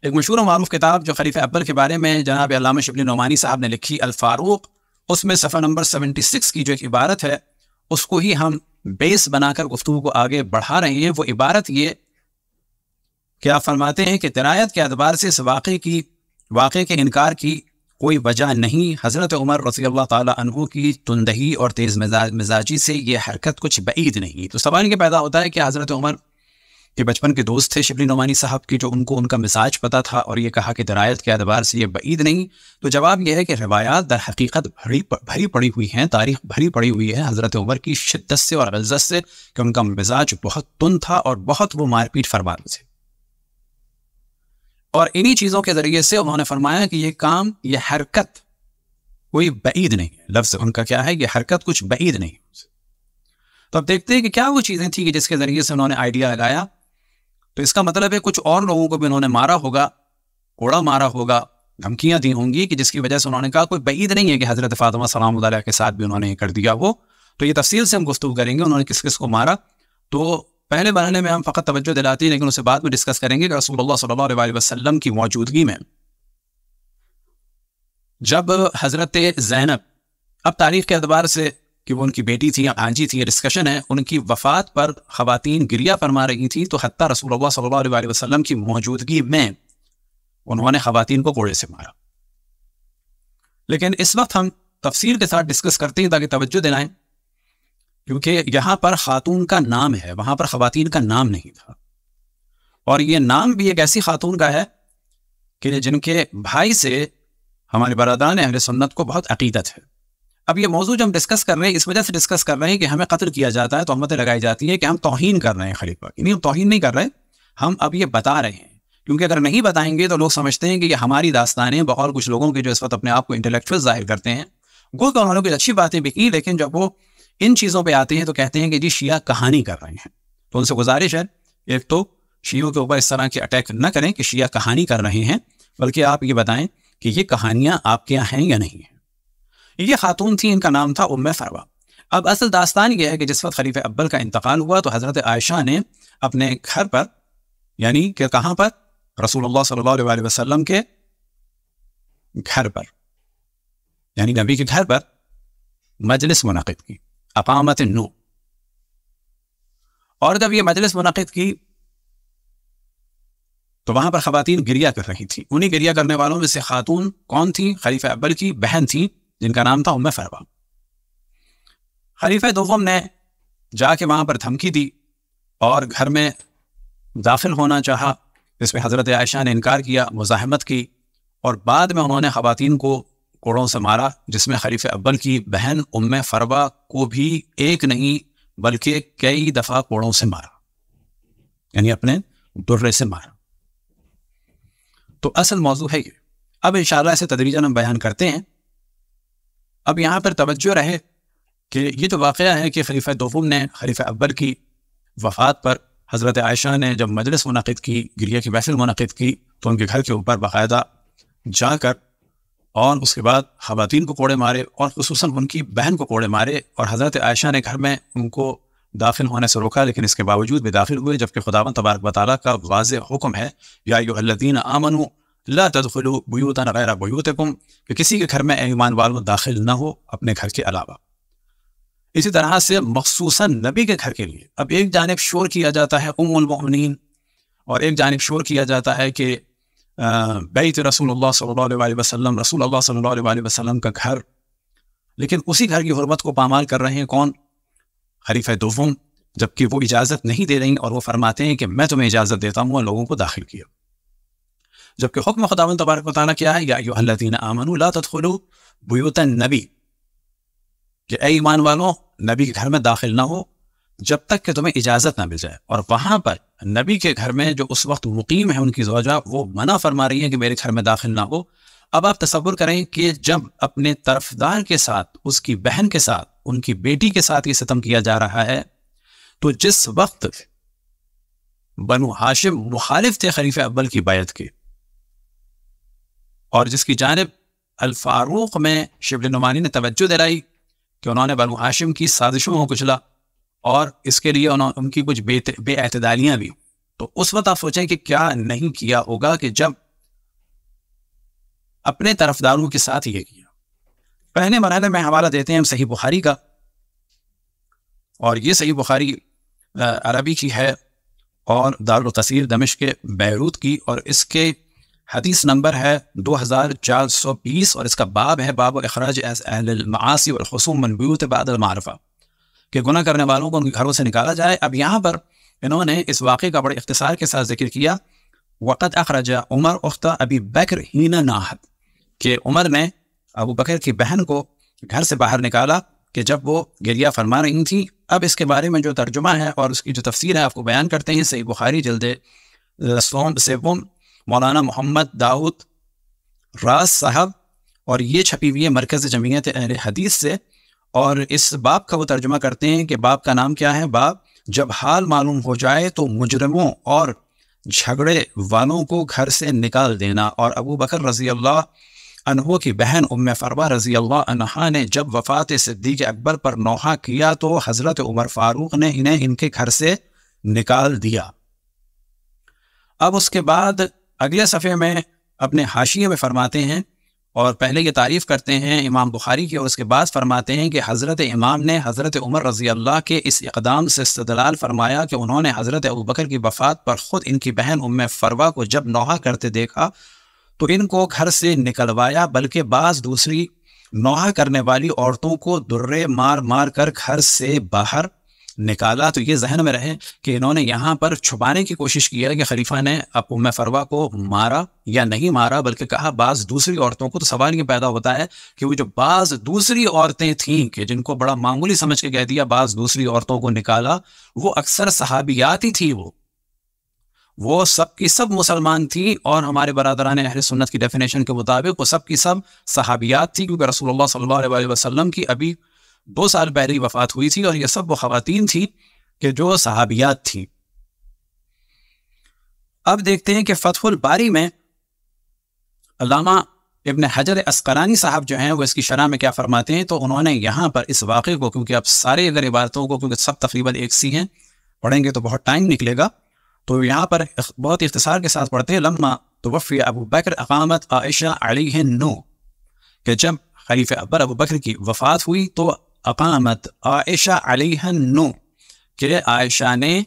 ایک مشہور و معروف کتاب جو خلیفہ اول کے بارے میں جناب علامہ شبلی نعمانی صاحب نے لکھی الفاروق، اس میں صفحہ نمبر 76 کی جو ایک عبارت ہے اس کو ہی ہم بیس بنا کر گفتگو کو آگے بڑھا رہے ہیں۔ وہ عبارت یہ کہ آپ فرماتے ہیں کہ درایت کے اعتبار سے اس واقعے کے انکار کی کوئی وجہ نہیں۔ حضرت عمر رضی اللہ تعالیٰ عنہ کی تندہی اور تیز مزاجی سے یہ حرکت کچھ بعید نہیں۔ تو سوال یہ پیدا ہوتا ہے کہ حضرت عمر کے بچپن کے دوست تھے شبلی نعمانی صاحب کی، جو ان کا مزاج پتہ تھا، اور یہ کہا کہ درایت کے اعتبار سے یہ بعید نہیں۔ تو جواب یہ ہے کہ روایات در حقیقت بھری پڑی ہوئی ہیں، تاریخ بھری پڑی ہوئی ہے حضرت عمر کی شدت سے اور غلظت سے، کہ ان کا مزاج بہت تند تھا اور بہت وہ مار پیٹ فرمان تھے، اور انہی چیزوں کے ذریعے سے انہوں نے فرمایا کہ یہ کام، یہ حرکت کوئی بعید نہیں ہے۔ لفظ ان کا کیا ہے؟ یہ حرکت کچھ بعید نہیں۔ تو اب دیکھتے ہیں کہ کیا وہ چیزیں تھیں کہ جس کے ذریعے سے انہوں نے آئیڈیا لگایا۔ تو اس کا مطلب ہے کچھ اور لوگوں کو بھی انہوں نے مارا ہوگا، کوڑا مارا ہوگا، دھمکیاں دی ہوں گی، کہ جس کی وجہ سے انہوں نے کہا کوئی بعید نہیں ہے کہ حضرت فاطمہ سلام اللہ علیہ کے ساتھ بھی انہوں نے یہ کر دیا وہ۔ تو یہ تفصیل سے ہم گفتگو کریں گے انہوں نے کس کس کو مارا۔ تو پہلے مرحلے میں ہم فقط توجہ دلاتے ہیں، لیکن اسے بعد میں ڈسکس کریں گے کہ رسول اللہ صلی اللہ علیہ وسلم کی موجودگی میں جب حضرت زینب، اب تاریخ کے اعتبار سے کہ وہ ان کی بیٹی تھی یا بھانجی تھی، یہ ڈسکشن ہے، ان کی وفات پر خواتین گریہ فرما رہی تھیں، تو حتیٰ رسول اللہ صلی اللہ علیہ وسلم کی موجودگی میں انہوں نے خواتین کو کوڑے سے مارا۔ لیکن اس وقت ہم تفصیل کے ساتھ ڈسکس کرتے ہیں تاکہ توجہ دلائیں، کیونکہ یہاں پر خاتون کا نام ہے، وہاں پر خواتین کا نام نہیں تھا، اور یہ نام بھی ایک ایسی خاتون کا ہے کہ جن کے بھائی سے ہمارے برادران اہل سنت کو بہت عقیدت ہے۔ اب یہ موضوع جو ہم ڈسکس کر رہے ہیں اس وجہ سے ڈسکس کر رہے ہیں کہ ہمیں قتل کیا جاتا ہے، تہمتیں لگائی جاتی ہیں کہ ہم توہین کر رہے ہیں خلیفہ کی۔ نہیں، ہم توہین نہیں کر رہے، ہم اب یہ بتا رہے ہیں، کیونکہ اگر نہیں بتائیں گے تو لوگ سمجھتے ہیں کہ یہ ہماری داستانیں، بہت کچھ لوگوں کے جو اس وقت اپنے آپ کو انٹلیکچوئل ظاہر کرتے ہیں، گو کہ انہوں نے کچھ اچھی باتیں بھی کی، لیکن جب وہ ان چیزوں پہ آتے ہیں تو کہتے ہیں کہ جی شیعہ کہانی کر رہے ہیں۔ تو ان سے گزارش ہے، ایک تو شیعوں کے اوپر اس طرح کے اٹیک نہ کریں کہ شیعہ کہانی کر رہے ہیں، بلکہ آپ یہ بتائیں کہ یہ کہانیاں آپ کے یہاں ہیں یا نہیں ہیں۔ یہ خاتون تھی، ان کا نام تھا ام فروہ۔ اب اصل داستان یہ ہے کہ جس وقت خلیفہ اول کا انتقال ہوا تو حضرت عائشہ نے اپنے گھر پر، یعنی کہ کہاں پر؟ رسول اللہ صلی اللہ علیہ وسلم کے گھر پر، یعنی نبی کے گھر پر مجلس منعقد کی، اقامت النور۔ اور جب یہ مجلس منعقد کی تو وہاں پر خواتین گریہ کر رہی تھیں۔ انہی گریہ کرنے والوں میں سے خاتون کون تھی؟ خلیفہ اول کی بہن تھی، جن کا نام تھا ام فروہ۔ خلیفہ دوم نے جا کے وہاں پر دھمکی دی اور گھر میں داخل ہونا چاہا، جس میں حضرت عائشہ نے انکار کیا، مزاحمت کی، اور بعد میں انہوں نے خواتین کو کوڑوں سے مارا، جس میں خلیفہ اول کی بہن ام فروہ کو بھی ایک نہیں بلکہ کئی دفعہ کوڑوں سے مارا، یعنی اپنے درے سے مارا۔ تو اصل موضوع ہے یہ۔ اب انشاءاللہ اسے تدریجاً ہم بیان کرتے ہیں۔ اب یہاں پر توجہ رہے کہ یہ جو واقعہ ہے کہ خلیفہ دوم نے خلیفہ اول کی وفات پر حضرت عائشہ نے جب مجلس منعقد کی، گریہ کی محفل منعقد کی، تو ان کے گھر کے اوپر باقاعدہ جا کر اور اس کے بعد خواتین کو کوڑے مارے، اور خصوصاً ان کی بہن کو کوڑے مارے، اور حضرت عائشہ نے گھر میں ان کو داخل ہونے سے روکا، لیکن اس کے باوجود بھی داخل ہوئے، جبکہ خداوند تبارک و تعالیٰ کا واضح حکم ہے، یا ایھا الذین آمنوا لا تدخلوا بیوتا غیر بیوتکم، کہ کسی کے گھر میں ایمان والوں داخل نہ ہو اپنے گھر کے علاوہ۔ اسی طرح سے مخصوصاً نبی کے گھر کے لیے اب ایک جانب شور کیا جاتا ہے ام المؤمنین، اور ایک جانب شور کیا جاتا ہے کہ بیت رسول اللہ صلی اللہ علیہ وسلم، رسول اللہ صلی اللہ علیہ وسلم کا گھر، لیکن اسی گھر کی حرمت کو پامال کر رہے ہیں کون؟ خلیفہ دوم، جبکہ وہ اجازت نہیں دے رہی، اور وہ فرماتے ہیں کہ میں تمہیں اجازت دیتا ہوں، اور لوگوں کو داخل کیا، جبکہ حکم خداوند تبارک و تعالیٰ کیا ہے؟ یا ایھا الذین آمنوا لا تدخلوا بیوت النبی، کہ اے ایمان والوں نبی کے گھر میں داخل نہ ہو جب تک کہ تمہیں اجازت نہ مل جائے۔ اور وہاں پر نبی کے گھر میں جو اس وقت مقیم ہے ان کی زوجہ، وہ منع فرما رہی ہیں کہ میرے گھر میں داخل نہ ہو۔ اب آپ تصور کریں کہ جب اپنے طرفدار کے ساتھ، اس کی بہن کے ساتھ، ان کی بیٹی کے ساتھ یہ ستم کیا جا رہا ہے، تو جس وقت بنو ہاشم مخالف تھے خلیفہ اول کی بیعت کے، اور جس کی جانب الفاروق میں شبلی نعمانی نے توجہ دلائی کہ انہوں نے بنو ہاشم کی سازشوں کو کچلا، اور اس کے لیے ان کی کچھ بے اعتدالیاں بھی، تو اس وقت آپ سوچیں کہ کیا نہیں کیا ہوگا کہ جب اپنے طرفداروں کے ساتھ یہ کیا۔ پہلے مرحلے میں حوالہ دیتے ہیں ہم صحیح بخاری کا، اور یہ صحیح بخاری عربی کی ہے اور دارالقصیر دمشق کے بیروت کی، اور اس کے حدیث نمبر ہے 2420، اور اس کا باب ہے باب اخراج اہل المعاصی والخصوم من بیوت بعد المعرفہ، کہ گناہ کرنے والوں کو ان کے گھروں سے نکالا جائے۔ اب یہاں پر انہوں نے اس واقعے کا بڑے اختصار کے ساتھ ذکر کیا، وقت اخرج عمر اخت ابی بکر حین ناحت، کہ عمر نے ابو بکر کی بہن کو گھر سے باہر نکالا کہ جب وہ گریہ فرما رہی تھیں۔ اب اس کے بارے میں جو ترجمہ ہے اور اس کی جو تفسیر ہے آپ کو بیان کرتے ہیں۔ صحیح بخاری جلد سوم مولانا محمد داؤد راز صاحب، اور یہ چھپی ہوئی ہے مرکز جمعیت اہل حدیث سے، اور اس باب کا وہ ترجمہ کرتے ہیں کہ باب کا نام کیا ہے؟ باب جب حال معلوم ہو جائے تو مجرموں اور جھگڑے والوں کو گھر سے نکال دینا۔ اور ابو بکر رضی اللہ عنہ کی بہن ام فروہ رضی اللہ عنہا نے جب وفات صدیق اکبر پر نوحہ کیا تو حضرت عمر فاروق نے انہیں ان کے گھر سے نکال دیا۔ اب اس کے بعد اگلے صفحے میں اپنے حاشیے میں فرماتے ہیں، اور پہلے یہ تعریف کرتے ہیں امام بخاری کی، اور اس کے بعد فرماتے ہیں کہ حضرت امام نے حضرت عمر رضی اللہ کے اس اقدام سے استدلال فرمایا کہ انہوں نے حضرت ابوبکر کی وفات پر خود ان کی بہن ام فروہ کو جب نوحہ کرتے دیکھا تو ان کو گھر سے نکلوایا، بلکہ بعض دوسری نوحہ کرنے والی عورتوں کو درے مار مار کر گھر سے باہر نکالا۔ تو یہ ذہن میں رہے کہ انہوں نے یہاں پر چھپانے کی کوشش کی ہے کہ خلیفہ نے ام فروہ کو مارا یا نہیں مارا، بلکہ کہا بعض دوسری عورتوں کو۔ تو سوال یہ پیدا ہوتا ہے کہ وہ جو بعض دوسری عورتیں تھیں کہ جن کو بڑا معمولی سمجھ کے کہہ دیا بعض دوسری عورتوں کو نکالا، وہ اکثر صحابیات ہی تھی، وہ سب کی سب مسلمان تھی، اور ہمارے برادران اہل سنت کی ڈیفینیشن کے مطابق وہ سب کی سب صحابیات تھی، کیونکہ رسول اللہ صلی اللہ علیہ وسلم کی ابھی 2 سال پہلے ہی وفات ہوئی تھی، اور یہ سب وہ خواتین تھی کہ جو صحابیات تھیں۔ اب دیکھتے ہیں کہ فتح الباری میں علامہ ابن حجر عسقلانی صاحب جو ہیں وہ اس کی شرح میں کیا فرماتے ہیں، تو انہوں نے یہاں پر اس واقعے کو، کیونکہ اب سارے اگر عبارتوں کو، کیونکہ سب تقریباً ایک سی ہیں، پڑھیں گے تو بہت ٹائم نکلے گا، تو یہاں پر بہت اختصار کے ساتھ پڑھتے ہیں۔ لما توفی ابو بکر اقامت عائشہ علیہ نو، کہ جب خلیفہ اکبر ابو بکر کی وفات ہوئی تو اقامت عائشہ علیہ نو، کہ عائشہ نے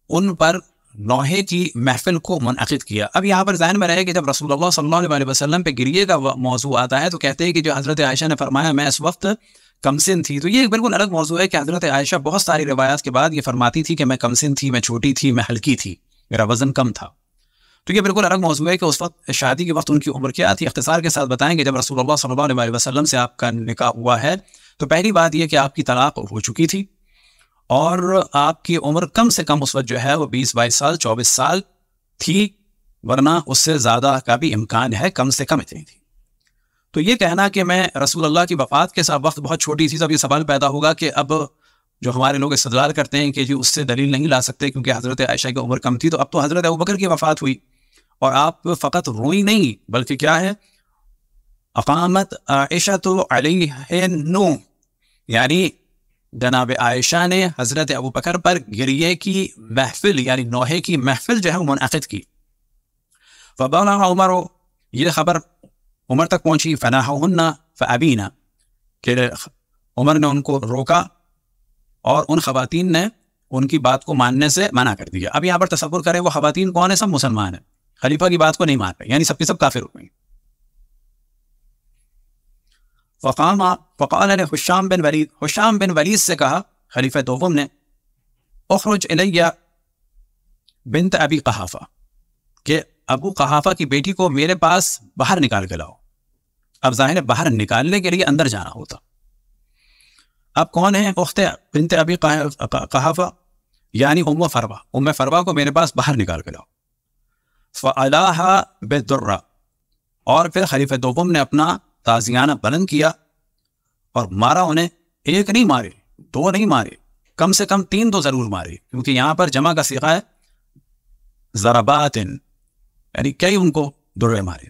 ان پر نوحے کی محفل کو منعقد کیا۔ اب یہاں پر ذہن میں رہے کہ جب رسول اللہ صلی اللہ علیہ وسلم پہ گریے کا موضوع آتا ہے تو کہتے ہیں کہ جو حضرت عائشہ نے فرمایا میں اس وقت کمسن تھی، تو یہ ایک بالکل الگ موضوع ہے کہ حضرت عائشہ بہت ساری روایات کے بعد یہ فرماتی تھی کہ میں کمسن تھی، میں چھوٹی تھی، میں ہلکی تھی، میرا وزن کم تھا۔ تو یہ بالکل الگ موضوع ہے کہ اس وقت شادی کے وقت ان کی عمر کیا تھی۔ اختصار کے ساتھ بتائیں کہ جب رسول اللہ صلی اللہ علیہ وسلم سے آپ کا نکاح ہوا ہے تو پہلی بات یہ کہ آپ کی طلاق ہو چکی تھی، اور آپ کی عمر کم سے کم اس وقت جو ہے وہ 20-22 سال 24 سال تھی، ورنہ اس سے زیادہ کا بھی امکان ہے، کم سے کم اتنی تھی۔ تو یہ کہنا کہ میں رسول اللہ کی وفات کے ساتھ وقت بہت چھوٹی تھی، تب یہ سوال پیدا ہوگا کہ اب جو ہمارے لوگ استدلال کرتے ہیں کہ جی اس سے دلیل نہیں لا سکتے کیونکہ حضرت عائشہ کی عمر کم تھی، تو اب تو حضرت ابوبکر کی وفات ہوئی اور آپ فقط روئی نہیں بلکہ کیا ہے، اقامت عائشہ تو علیہ نو، یعنی جناب عائشہ نے حضرت ابوبکر پر گریے کی محفل یعنی نوحے کی محفل جو ہے وہ منعقد کی۔ فبلغ عمر، یہ خبر عمر تک پہنچی، فناحہن فابینا، کہ عمر نے ان کو روکا اور ان خواتین نے ان کی بات کو ماننے سے منع کر دیا۔ اب یہاں پر تصور کریں وہ خواتین کون ہیں؟ سب مسلمان ہیں، خلیفہ کی بات کو نہیں مان رہے، یعنی سب کی سب کافر ہو گئی۔ فقال نے حشام بن ولید سے کہا، خلیفہ دوم نے، اخرج الیہ بنت ابی قحافہ، کہ ابو قحافہ کی بیٹی کو میرے پاس باہر نکال کے لاؤ۔ اب ظاہر ہے باہر نکالنے کے لیے اندر جانا ہوتا۔ اب کون ہے؟ اخت بنت ابی قحافہ یعنی ام فروہ کو میرے پاس باہر نکال کے لاؤ۔ فعلاها بالدرہ، اور پھر خلیفہ دوم نے اپنا تازیانہ بلند کیا اور مارا انہیں، ایک نہیں مارے، 2 نہیں مارے، کم سے کم 3 تو ضرور مارے، کیونکہ یہاں پر جمع کا صیغہ ہے ضربات، یعنی کئی ان کو درے مارے۔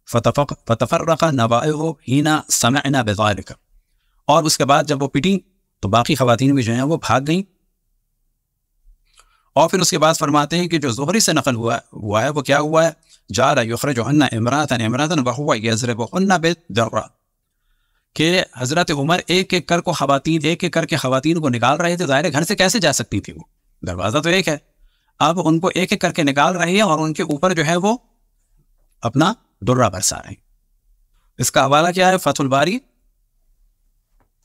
فتفرق نوائہ حین سمعنا بذلک، اور اس کے بعد جب وہ پٹی تو باقی خواتین بھی جو ہیں وہ بھاگ گئیں۔ اور پھر اس کے بعد فرماتے ہیں کہ جو زہری سے نقل ہوا ہے وہ کیا ہوا ہے، جعل یخرجہن امراۃ وہو یضربہن بالدرہ، کہ حضرت عمر ایک ایک کر کے خواتین کو نکال رہے تھے. ظاہر گھر سے کیسے جا سکتی تھی، وہ دروازہ تو ایک ہے. اب ان کو ایک ایک کر کے نکال رہی ہے اور ان کے اوپر جو ہے وہ اپنا درہ برسا رہی. اس کا حوالہ کیا ہے؟ فتح الباری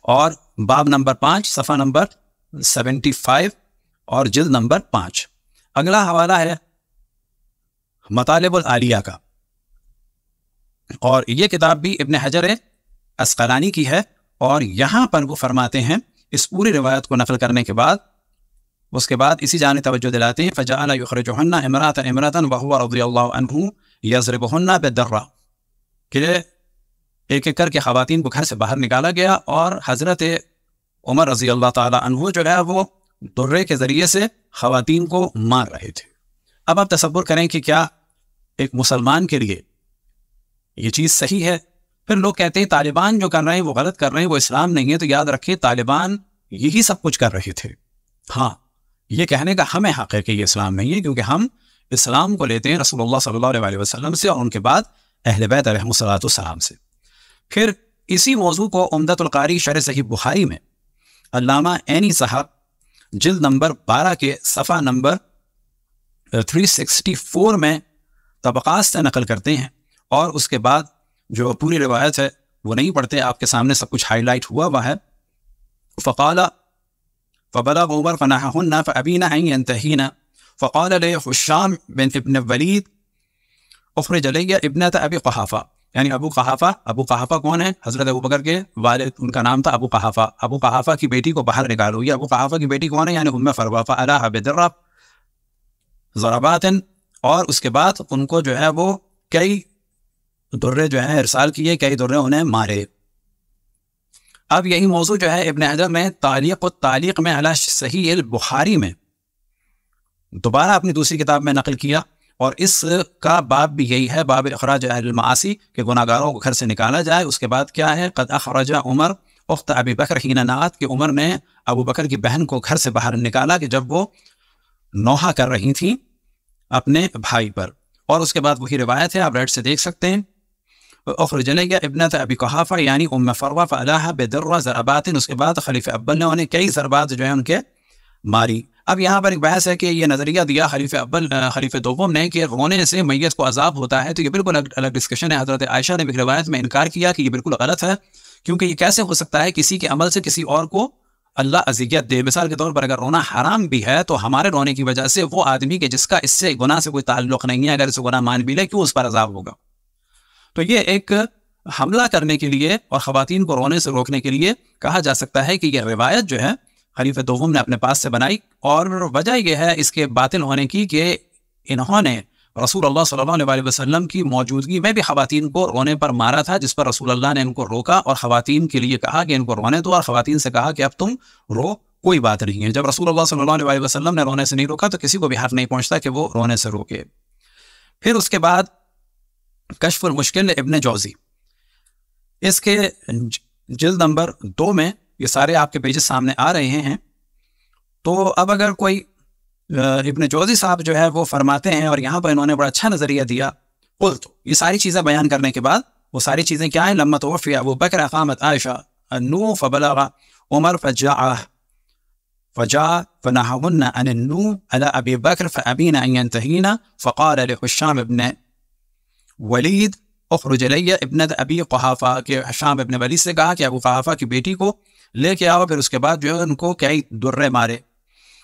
اور باب نمبر 5 صفحہ نمبر 75 اور جلد نمبر 5. اگلا حوالہ ہے مطالب العالیہ کا، اور یہ کتاب بھی ابن حجر عسقلانی کی ہے. اور یہاں پر وہ فرماتے ہیں اس پوری روایت کو نقل کرنے کے بعد، اس کے بعد اسی جانب توجہ دلاتے ہیں فجعل یخرجہن امراۃ وہو رضی اللہ عنہ یضربہن بالدرہ، کہ ایک ایک کر کے خواتین کو گھر سے باہر نکالا گیا اور حضرت عمر رضی اللہ تعالی عنہ جو ہے وہ درے کے ذریعے سے خواتین کو مار رہے تھے. اب آپ تصور کریں کہ کیا ایک مسلمان کے لیے یہ چیز صحیح ہے؟ پھر لوگ کہتے ہیں طالبان جو کر رہے ہیں وہ غلط کر رہے ہیں، وہ اسلام نہیں ہے. تو یاد رکھیں طالبان یہی سب کچھ کر رہے تھے. ہاں، یہ کہنے کا ہمیں حق ہے کہ یہ اسلام نہیں ہے، کیونکہ ہم اسلام کو لیتے ہیں رسول اللہ صلی اللہ علیہ وسلم سے اور ان کے بعد اہل بیت علیہم الصلوۃ والسلام سے. پھر اسی موضوع کو عمدۃ القاری شرح صحیح بخاری میں علامہ عینی صاحب جلد نمبر 12 کے صفحہ نمبر 364 میں طبقات سے نقل کرتے ہیں، اور اس کے بعد جو پوری روایت ہے وہ نہیں پڑھتے، آپ کے سامنے سب کچھ ہائی لائٹ ہوا ہے. فقال فبلغ عمر فنهاهن فابين ان ينتهين فقال لي هشام بن ابن الوليد اخرج لي ابنة ابي قحافہ، یعنی ابو قحافہ کون ہے؟ حضرت ابو بکر کے والد، ان کا نام تھا ابو قحافہ کی بیٹی کو باہر نکالو. یہ ابو قحافہ کی بیٹی کون ہے؟ یعنی ام فروہ. فعلاها بدرہ ضربات، اور اس کے بعد ان کو جو ہے وہ کئی درے جو ہیں ارسال کیے، کئی درے انہیں مارے. اب یہی موضوع جو ہے ابن حجر نے تعلیق میں علی صحیح البخاری میں دوبارہ اپنی دوسری کتاب میں نقل کیا، اور اس کا باب بھی یہی ہے، باب اخراج اہل المعاصی، کہ گناہگاروں کو گھر سے نکالا جائے. اس کے بعد کیا ہے؟ قد اخرج عمر اخت ابی بکر حین نعت، کہ عمر نے ابو بکر کی بہن کو گھر سے باہر نکالا کہ جب وہ نوحہ کر رہی تھیں اپنے بھائی پر. اور اس کے بعد وہی روایت ہے، آپ ریٹ سے دیکھ سکتے ہیں. اخرج لي ابنة ابی قحافہ یعنی ام فروہ فعلاها بدرہ ضربات، اس کے بعد خلیفہ اول نے انہیں کئی ضربات جو ہیں ان کے ماری. اب یہاں پر ایک بحث ہے کہ یہ نظریہ دیا خلیفہ دوم نے کہ رونے سے میت کو عذاب ہوتا ہے، تو یہ بالکل الگ ڈسکشن ہے. حضرت عائشہ نے بھی روایت میں انکار کیا کہ یہ بالکل غلط ہے، کیونکہ یہ کیسے ہو سکتا ہے کسی کے عمل سے کسی اور کو اللہ اذیت دے. مثال کے طور پر اگر رونا حرام بھی ہے تو ہمارے رونے کی وجہ سے وہ آدمی کہ جس کا اس سے گناہ سے کوئی تعلق نہیں ہے، اگر اسے گناہ مان بھی لے، کیوں اس پر عذاب ہوگا؟ تو یہ ایک حملہ کرنے کے لیے اور خواتین کو رونے سے روکنے کے لیے کہا جا سکتا ہے کہ یہ روایت جو ہے خلیفہ دوم نے اپنے پاس سے بنائی، اور وجہ یہ ہے اس کے باطل ہونے کی کہ انہوں نے رسول اللہ صلی اللہ علیہ وسلم کی موجودگی میں بھی خواتین کو رونے پر مارا تھا، جس پر رسول اللہ نے ان کو روکا اور خواتین کے لیے کہا کہ ان کو رونے دو، اور خواتین سے کہا کہ اب تم رو، کوئی بات نہیں ہے. جب رسول اللہ صلی اللہ علیہ وسلم نے رونے سے نہیں روکا تو کسی کو بھی حق نہیں پہنچتا کہ وہ رونے سے روکے. پھر اس کے بعد کشف المشکل ابن جوزی، اس کے جلد نمبر 2 میں یہ سارے آپ کے پیجز سامنے آ رہے ہیں. تو اب اگر کوئی ابن جوزی صاحب جو ہے وہ فرماتے ہیں، اور یہاں پر انہوں نے بڑا اچھا نظریہ دیا. قلت، یہ ساری چیزیں بیان کرنے کے بعد وہ ساری چیزیں کیا ہیں؟ لما توفی ابو بکر اقامت عائشہ النو فبلغ عمر فجاء فنهاهن عن النو على ابي بكر فابين ان ينتهين فقال لهشام بن ولید اخرج لي ابنة ابی قحافہ، کہ ہشام ابن ولید سے کہا کہ ابو قحافہ کی بیٹی کو لے کے آؤ. پھر اس کے بعد جو ہے ان کو کئی درے مارے.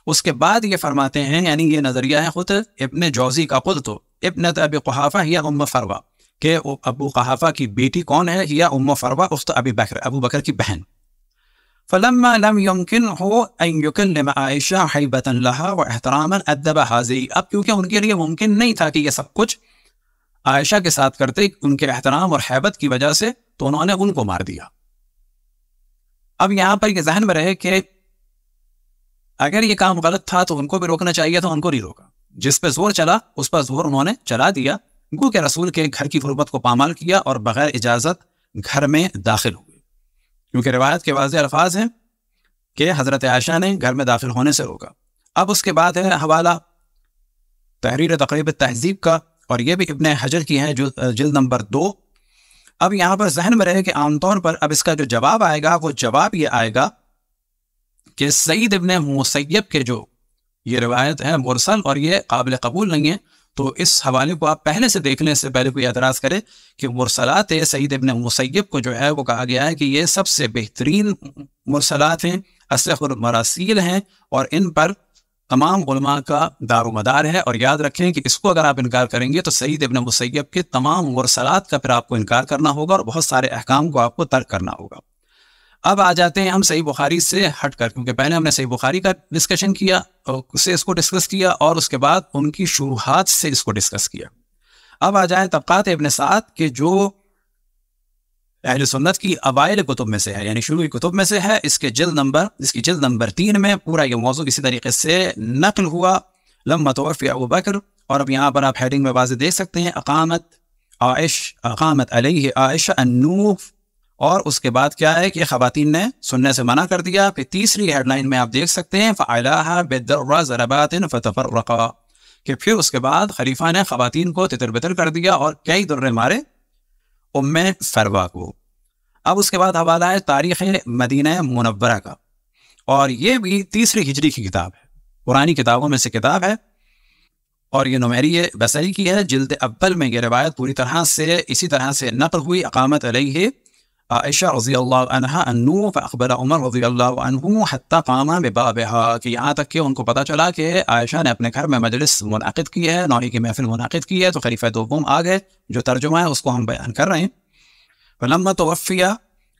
اس کے بعد یہ فرماتے ہیں، یعنی یہ نظریہ ہے خود ابن جوزی کا، قلت ابنة ابی قحافہ ہی ام فروہ، کہ ابو قحافہ کی بیٹی کون ہے؟ ہی ام فروہ اخت ابی بکر، ابو بکر کی بہن. فلما لم يمكنه ان يكلم عائشہ حیبۃ لها واحتراما ادب هذه، اب کیونکہ ان کے لیے ممکن نہیں تھا کہ یہ سب کچھ عائشہ کے ساتھ کرتے، ان کے احترام اور حیبت کی وجہ سے، تو انہوں نے ان کو مار دیا. اب یہاں پر یہ ذہن میں رہے کہ اگر یہ کام غلط تھا تو ان کو بھی روکنا چاہیے تھا، ان کو نہیں روکا. جس پہ زور چلا اس پر زور انہوں نے چلا دیا، گو کہ رسول کے گھر کی حرمت کو پامال کیا اور بغیر اجازت گھر میں داخل ہوئے. کیونکہ روایت کے واضح الفاظ ہیں کہ حضرت عائشہ نے گھر میں داخل ہونے سے روکا. اب اس کے بعد ہے حوالہ تحریر تقریب التہذیب کا، اور یہ بھی ابن حجر کی ہے جو جلد نمبر 2۔ اب یہاں پر ذہن میں رہے کہ عام طور پر اب اس کا جو جواب آئے گا وہ جواب یہ آئے گا کہ سعید ابن مسیب کے جو یہ روایت ہے مرسل اور یہ قابل قبول نہیں ہے، تو اس حوالے کو آپ پہلے سے دیکھنے سے پہلے کوئی اعتراض کرے کہ مرسلات سعید ابن مسیب کو جو ہے وہ کہا گیا ہے کہ یہ سب سے بہترین مرسلات ہیں، اصح المراسیل ہیں، اور ان پر تمام علماء کا دار و مدار ہے۔ اور یاد رکھیں کہ اس کو اگر آپ انکار کریں گے تو سعید ابن مسیب کے تمام مرسلات کا پھر آپ کو انکار کرنا ہوگا اور بہت سارے احکام کو آپ کو ترک کرنا ہوگا۔ اب آ جاتے ہیں ہم صحیح بخاری سے ہٹ کر، کیونکہ پہلے ہم نے صحیح بخاری کا ڈسکشن کیا اور اس سے اس کو ڈسکس کیا، اور اس کے بعد ان کی شروحات سے اس کو ڈسکس کیا۔ اب آ جائیں طبقات ابن سعد کے جو اہل سنت کی اوائل کتب میں سے ہے، یعنی شروعی کتب میں سے ہے، اس کی جلد نمبر 3 میں پورا یہ موضوع اسی طریقے سے نقل ہوا، لما توفی ابو بکر۔ اور اب یہاں پر آپ ہیڈنگ میں واضح دیکھ سکتے ہیں، اقامت علیہ عائشہ النوف، اور اس کے بعد کیا ہے کہ خواتین نے سننے سے منع کر دیا۔ پھر تیسری ہیڈ لائن میں آپ دیکھ سکتے ہیں فعلاها بالدر ضربات فتفرقا، کہ پھر اس کے بعد خلیفہ نے خواتین کو تتر بتر کر دیا اور کئی درے مارے ام فروا کو۔ اب اس کے بعد حوالہ ہے تاریخ مدینہ منورہ کا، اور یہ بھی 3 ہجری کی کتاب ہے، پرانی کتابوں میں سے کتاب ہے، اور یہ نمیری بصری کی ہے، جلد اول میں یہ روایت پوری طرح سے اسی طرح سے نقل ہوئی۔ اقامت علیہ عائشہ رضی اللہ عنہ انو فاقبل عمر رضی اللہ عنہ حتی قام ببابها، کہ یہاں تک کہ ان کو پتہ چلا کہ عائشہ نے اپنے گھر میں مجلس منعقد کی ہے، نوحی کی محفل منعقد کی ہے، تو خلیفہ دوم آ گئے۔ جو ترجمہ ہے اس کو ہم بیان کر رہے ہیں۔ فلما توفیہ،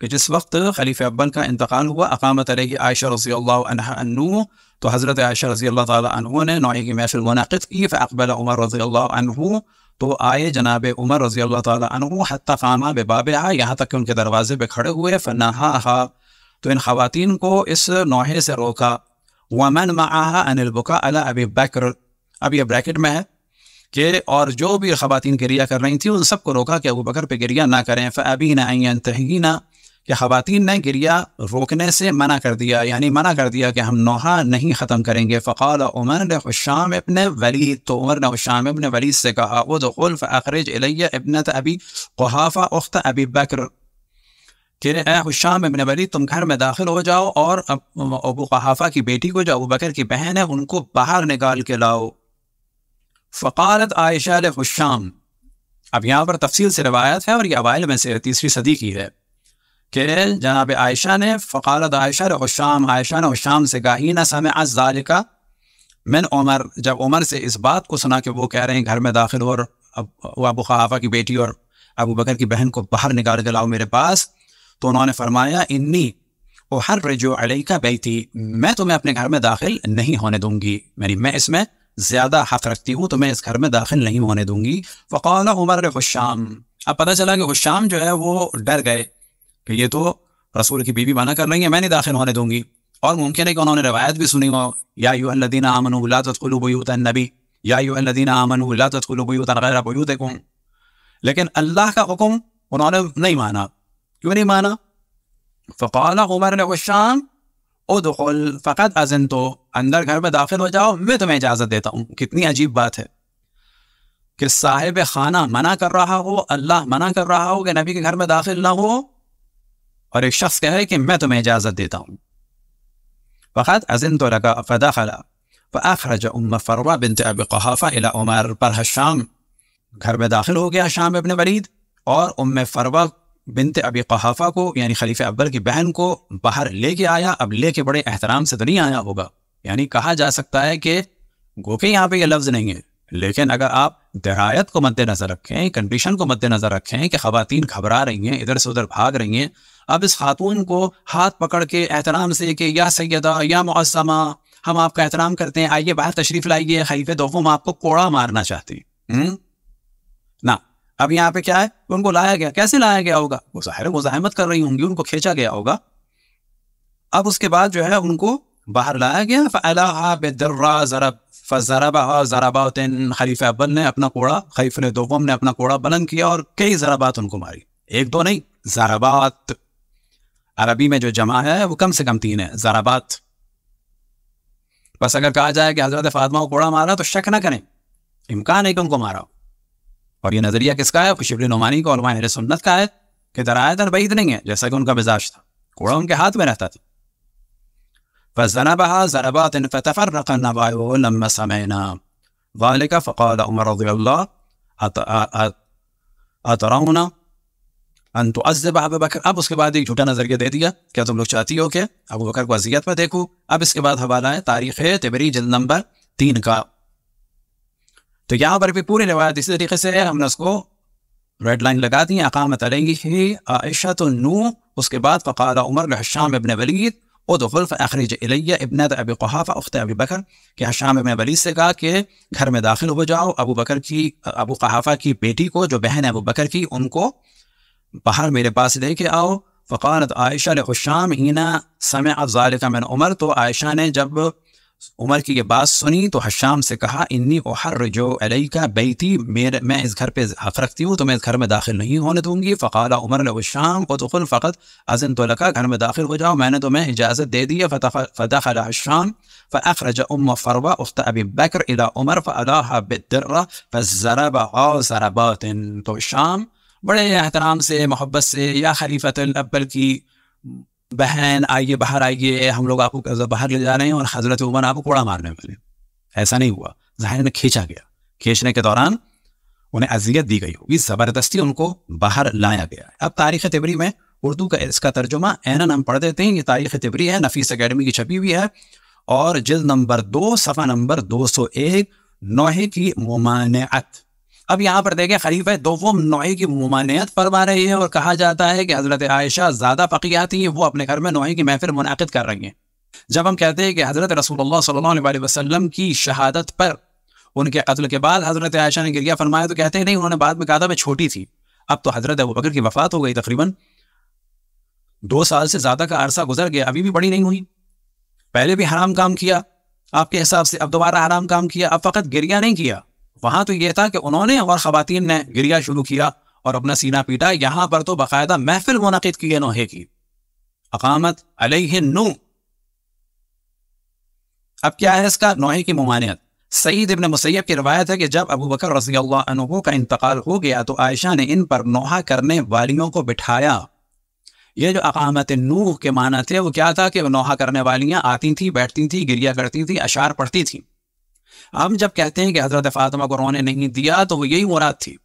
کہ جس وقت خلیفہ اول کا انتقال ہوا، اقامت علیہ عائشہ رضی اللہ عنہ انو، تو حضرت عائشہ رضی اللہ تعالی عنہ نے نوحی کی محفل منعقد کی۔ فاقبل عمر رضی اللہ عنہ، تو آئے جناب عمر رضی اللہ تعالی عنہ حتی قاما ببابها، یہاں تک کہ ان کے دروازے پہ کھڑے ہوئے۔ فنہاها، تو ان خواتین کو اس نوحے سے روکا۔ ومن معها عن البكاء على ابی بکر، اب یہ بریکٹ میں ہے کہ اور جو بھی خواتین گریہ کر رہی تھیں ان سب کو روکا کہ ابو بکر پہ گریہ نہ کریں۔ فابین ان ينتهين، کہ خواتین نے گریہ روکنے سے منع کر دیا، یعنی منع کر دیا کہ ہم نوحہ نہیں ختم کریں گے۔ فقال عمر لحشام ابن ولید، تو عمر نے حشام ابن ولید سے کہا ادخل فاخرج الی ابنت ابی قحافہ اخت ابی بکر، کہ اے حشام ابن ولید تم گھر میں داخل ہو جاؤ اور ابو قحافہ کی بیٹی کو جو ابو بکر کی بہن ہے ان کو باہر نکال کے لاؤ۔ فقالت عائشہ لحشام، اب یہاں پر تفصیل سے روایت ہے اور یہ اوائل میں سے 3 صدی کی ہے کہ جناب عائشہ نے فقالت عائشہ لحشام، عائشہ نے حشام سے کہا حین سمع ذالک من عمر، جب عمر سے اس بات کو سنا کہ وہ کہہ رہے ہیں گھر میں داخل ہو اور ابو قحافہ کی بیٹی اور ابو بکر کی بہن کو باہر نکال کے لاؤ میرے پاس، تو انہوں نے فرمایا انی احرج علیک بیتی، میں تمہیں اپنے گھر میں داخل نہیں ہونے دوں گی، یعنی میں اس میں زیادہ حق رکھتی ہوں تو میں اس گھر میں داخل نہیں ہونے دوں گی۔ فقال عمر لحشام، اب پتہ چلا کہ حشام جو ہے وہ ڈر گئے کہ یہ تو رسول کی بیوی منع کر رہی ہے، میں نہیں داخل ہونے دوں گی، اور ممکن ہے کہ انہوں نے روایت بھی سنی ہو، یا ایھا الذین آمنوا لا تدخلوا بیوت النبی، یا ایھا الذین آمنوا لا تدخلوا بیوتا غیر بیوتکم، لیکن اللہ کا حکم انہوں نے نہیں مانا۔ کیوں نہیں مانا؟ فقال عمر لحشام ادخل فقد اذنت، اندر گھر میں داخل ہو جاؤ میں تمہیں اجازت دیتا ہوں۔ کتنی عجیب بات ہے کہ صاحب خانہ منع کر رہا ہو، اللہ منع کر رہا ہو کہ نبی کے گھر میں داخل نہ ہو، اور ایک شخص کہے کہ میں تمہیں اجازت دیتا ہوں۔ فقد اذنت لک فدخل فاخرج ام فروہ بنت ابی قحافہ الی عمر، پر حشام گھر میں داخل ہو گیا، شام ابن ولید، اور ام فروہ بنت ابی قحافہ کو یعنی خلیفہ اول کی بہن کو باہر لے کے آیا۔ اب لے کے بڑے احترام سے تو نہیں آیا ہوگا، یعنی کہا جا سکتا ہے کہ گو کہ یہاں پہ یہ لفظ نہیں ہے، لیکن اگر آپ درایت کو مد نظر رکھیں، کنڈیشن کو مد نظر رکھیں کہ خواتین گھبرا رہی ہیں، ادھر سے ادھر بھاگ رہی ہیں، اب اس خاتون کو ہاتھ پکڑ کے احترام سے کہ یا سیدہ یا معظمہ ہم آپ کا احترام کرتے ہیں، آئیے باہر تشریف لائیے، خلیفہ دوم آپ کو کوڑا مارنا چاہتی نہ۔ اب یہاں پہ کیا ہے، ان کو لایا گیا، کیسے لایا گیا ہوگا؟ وہ ظاہر مزاحمت کر رہی ہوں گی، ان کو کھینچا گیا ہوگا۔ اب اس کے بعد جو ہے ان کو باہر لایا گیا، فعلاها بالدر ضرب فضربها ضربات، خلیفہ اول نے اپنا کوڑا، خلیفہ دوم نے اپنا کوڑا بلند کیا اور کئی ضربات ان کو ماری، ایک دو نہیں، ضربات۔ عربی میں جو جمع ہے وہ کم سے کم 3 ہے، ضربات۔ بس اگر کہا جائے کہ حضرت فاطمہ کو کوڑا مارا تو شک نہ کریں، امکان ہے کہ ان کو مارا، اور یہ نظریہ کس کا ہے؟ شبلی نعمانی کا، علماء اہل سنت کا ہے کہ درایت بعید نہیں ہے، جیسا کہ ان کا مزاج تھا، کوڑا ان کے ہاتھ میں رہتا تھا. فَزَنَبَهَا زَرَبَاتٍ فَتَفَرَّقَ النَّبَاءُ لَمَّا سَمِعْنَا ذَلِكَ فَقَالَ عُمَرُ رضی اللہ أَتَرَوْنَ أَن تُعَذِّبَ أَبَا بَكْرَ. اب اس کے بعد ایک جھوٹا نظریہ دے دیا، کیا تم لوگ چاہتی ہو کہ ابو بکر کو اذیت میں دیکھو؟ اب اس کے بعد حوالہ ہے تاریخ طبری جلد نمبر 3 کا. تو یہاں پر بھی پوری روایت اسی طریقے سے ہے، ہم نے اس کو ریڈ لائن لگا دی. اقامت علیہ عائشۃ النور، اس کے بعد فقال عمر لحشام ابن ولید ادخل فاخرج الی ابنت ابی قحافہ اخت ابی بکر، کہ حشام ابن ولید سے کہا کہ گھر میں داخل ہو جاؤ، ابو قحافہ کی بیٹی کو جو بہن ہے ابو بکر کی، ان کو باہر میرے پاس لے کے آؤ. فقالت عائشہ لحشام حین سمعت ذلک من عمر، تو عائشہ نے جب عمر کی یہ بات سنی تو حشام سے کہا انی احرج علیک بیتی، میں اس گھر پہ حق رکھتی ہوں، تو میں اس گھر میں داخل نہیں ہونے دوں گی. فقال عمر لحشام ادخل فقط اذنت لک، گھر میں داخل ہو جاؤ، میں نے تمہیں اجازت دے دی ہے. فدخل حشام فاخرج ام فروہ اخت ابی بکر الى عمر فالاها بالدرہ فضربها ضربات. تو حشام بڑے احترام سے، محبت سے، یا خلیفۃ الاول کی بہن آئیے، باہر آئیے، ہم لوگ آپ کو باہر لے جا رہے ہیں اور حضرت عمر آپ کو کوڑا مارنے والے. ایسا نہیں ہوا، ظاہر میں کھینچا گیا، کھینچنے کے دوران انہیں اذیت دی گئی ہوگی، زبردستی ان کو باہر لایا گیا. اب تاریخ طبری میں اردو کا اس کا ترجمہ عیناً ہم پڑھ دیتے ہیں. یہ تاریخ طبری ہے، نفیس اکیڈمی کی چھپی ہوئی ہے، اور جلد نمبر 2 صفحہ نمبر 201 نوحے کی ممانعت. اب یہاں پر دیکھیں خلیفہ دوم نوحے کی ممانعت فرما رہی ہے، اور کہا جاتا ہے کہ حضرت عائشہ زیادہ فقیہ تھیں، وہ اپنے گھر میں نوحے کی محفل منعقد کر رہی ہیں. جب ہم کہتے ہیں کہ حضرت رسول اللہ صلی اللہ علیہ وسلم کی شہادت پر ان کے قتل کے بعد حضرت عائشہ نے گریہ فرمایا، تو کہتے ہیں نہیں، انہوں نے بعد میں کہا تھا میں چھوٹی تھی. اب تو حضرت ابوبکر کی وفات ہو گئی، تقریباً 2 سال سے زیادہ کا عرصہ گزر گیا، ابھی بھی بڑی نہیں ہوئی. پہلے بھی حرام کام کیا آپ کے حساب سے، اب دوبارہ حرام کام کیا. اب فقط گریہ نہیں کیا، وہاں تو یہ تھا کہ انہوں نے اور خواتین نے گریہ شروع کیا اور اپنا سینہ پیٹا. یہاں پر تو باقاعدہ محفل منعقد کی ہے نوحے کی، اقامت علیہ النور. اب کیا ہے اس کا؟ نوحے کی ممانعت. سعید ابن مسیب کی روایت ہے کہ جب ابو بکر رضی اللہ عنہ کا انتقال ہو گیا تو عائشہ نے ان پر نوحہ کرنے والیوں کو بٹھایا. یہ جو اقامت النور کے معنی تھے وہ کیا تھا کہ نوحہ کرنے والیاں آتی تھیں، بیٹھتی تھیں، گریہ کرتی تھیں، اشعار پڑھتی تھیں. ہم جب کہتے ہیں کہ حضرت فاطمہ کو رونے نہیں دیا تو وہ یہی مراد تھی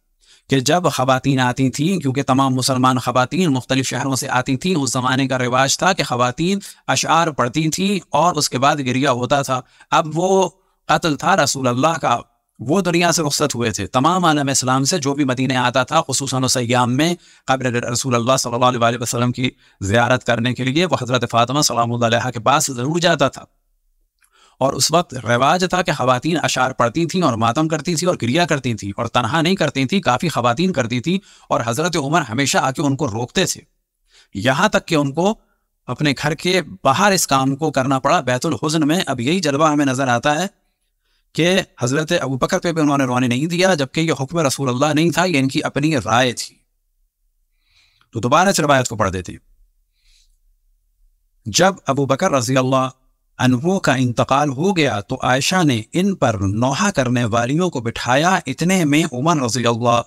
کہ جب خواتین آتی تھیں، کیونکہ تمام مسلمان خواتین مختلف شہروں سے آتی تھیں، اس زمانے کا رواج تھا کہ خواتین اشعار پڑھتی تھیں اور اس کے بعد گریہ ہوتا تھا. اب وہ قتل تھا رسول اللہ کا، وہ دنیا سے رخصت ہوئے تھے، تمام عالم اسلام سے جو بھی مدینہ آتا تھا خصوصاً اس ایام میں قبر رسول اللہ صلی اللہ علیہ وسلم کی زیارت کرنے کے لیے وہ حضرت فاطمہ سلام اللہ علیہا کے پاس ضرور جاتا تھا. اور اس وقت رواج تھا کہ خواتین اشعار پڑھتی تھیں اور ماتم کرتی تھیں اور گریہ کرتی تھیں، اور تنہا نہیں کرتی تھیں، کافی خواتین کرتی تھیں، اور حضرت عمر ہمیشہ آ کے ان کو روکتے تھے، یہاں تک کہ ان کو اپنے گھر کے باہر اس کام کو کرنا پڑا بیت الحزن میں. اب یہی جلوہ ہمیں نظر آتا ہے کہ حضرت ابو بکر پہ بھی انہوں نے رونے نہیں دیا، جبکہ یہ حکم رسول اللہ نہیں تھا، یہ ان کی اپنی رائے تھی. تو دوبارہ اس روایت کو پڑھ دیتے. جب ابو بکر رضی اللہ عنہ کا انتقال ہو گیا تو عائشہ نے ان پر نوحہ کرنے والیوں کو بٹھایا. اتنے میں عمر رضی اللہ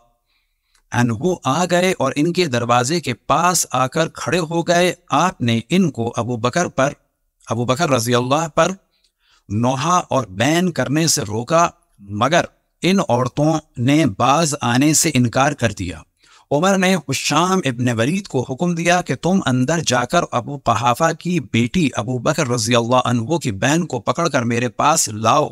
عنہ آ گئے اور ان کے دروازے کے پاس آ کر کھڑے ہو گئے. آپ نے ان کو ابو بکر رضی اللہ پر نوحہ اور بین کرنے سے روکا، مگر ان عورتوں نے باز آنے سے انکار کر دیا. عمر نے حشام ابن ولید کو حکم دیا کہ تم اندر جا کر ابو قحافہ کی بیٹی ابو بکر رضی اللہ عنہ کی بہن کو پکڑ کر میرے پاس لاؤ.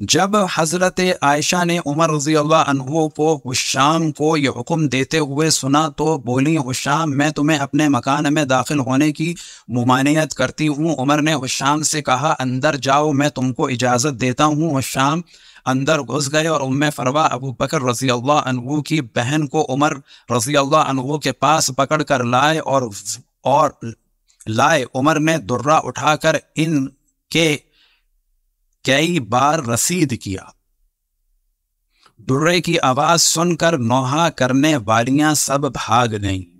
جب حضرت عائشہ نے عمر رضی اللہ عنہ کو حشام کو یہ حکم دیتے ہوئے سنا تو بولی، حشام میں تمہیں اپنے مکان میں داخل ہونے کی ممانعت کرتی ہوں. عمر نے حشام سے کہا اندر جاؤ، میں تم کو اجازت دیتا ہوں. حشام اندر گھس گئے اور ام فروہ ابو بکر رضی اللہ عنہ کی بہن کو عمر رضی اللہ عنہ کے پاس پکڑ کر لائے اور لائے. عمر نے درہ اٹھا کر ان کے کئی بار رسید کیا. درے کی آواز سن کر نوحہ کرنے والیاں سب بھاگ گئیں.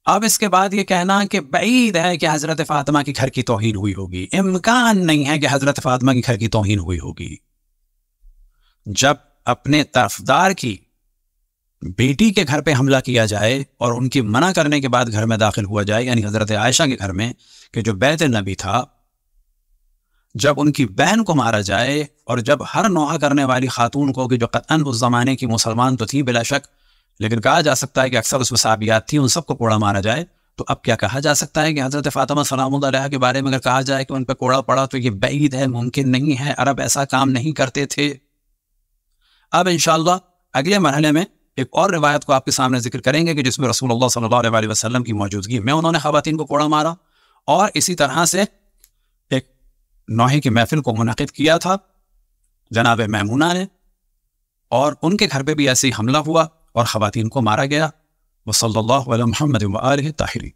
اب اس کے بعد یہ کہنا کہ بعید ہے کہ حضرت فاطمہ کی گھر کی توہین ہوئی ہوگی، امکان نہیں ہے کہ حضرت فاطمہ کی گھر کی توہین ہوئی ہوگی. جب اپنے طرفدار کی بیٹی کے گھر پہ حملہ کیا جائے اور ان کی منع کرنے کے بعد گھر میں داخل ہوا جائے، یعنی حضرت عائشہ کے گھر میں کہ جو بیت نبی تھا، جب ان کی بہن کو مارا جائے، اور جب ہر نوحہ کرنے والی خاتون کو، کہ جو قطعاً اس زمانے کی مسلمان تو تھی بلا شک، لیکن کہا جا سکتا ہے کہ اکثر اس میں صحابیات تھیں، ان سب کو کوڑا مارا جائے، تو اب کیا کہا جا سکتا ہے کہ حضرت فاطمہ سلام اللہ علیہا کے بارے میں اگر کہا جائے کہ ان پہ کوڑا پڑا تو یہ بعید ہے، ممکن نہیں ہے، عرب ایسا کام نہیں کرتے تھے؟ اب انشاءاللہ اگلے مرحلے میں ایک اور روایت کو آپ کے سامنے ذکر کریں گے کہ جس میں رسول اللہ صلی اللہ علیہ وسلم کی موجودگی میں انہوں نے خواتین کو کوڑا مارا، اور اسی طرح سے ایک نوحے کی محفل کو منعقد کیا تھا جناب میمونہ نے، اور ان کے گھر پہ بھی ایسے ہی حملہ ہوا اور خواتین کو مارا گیا۔ وصلی اللہ علی محمد و آلہ الطاہرین۔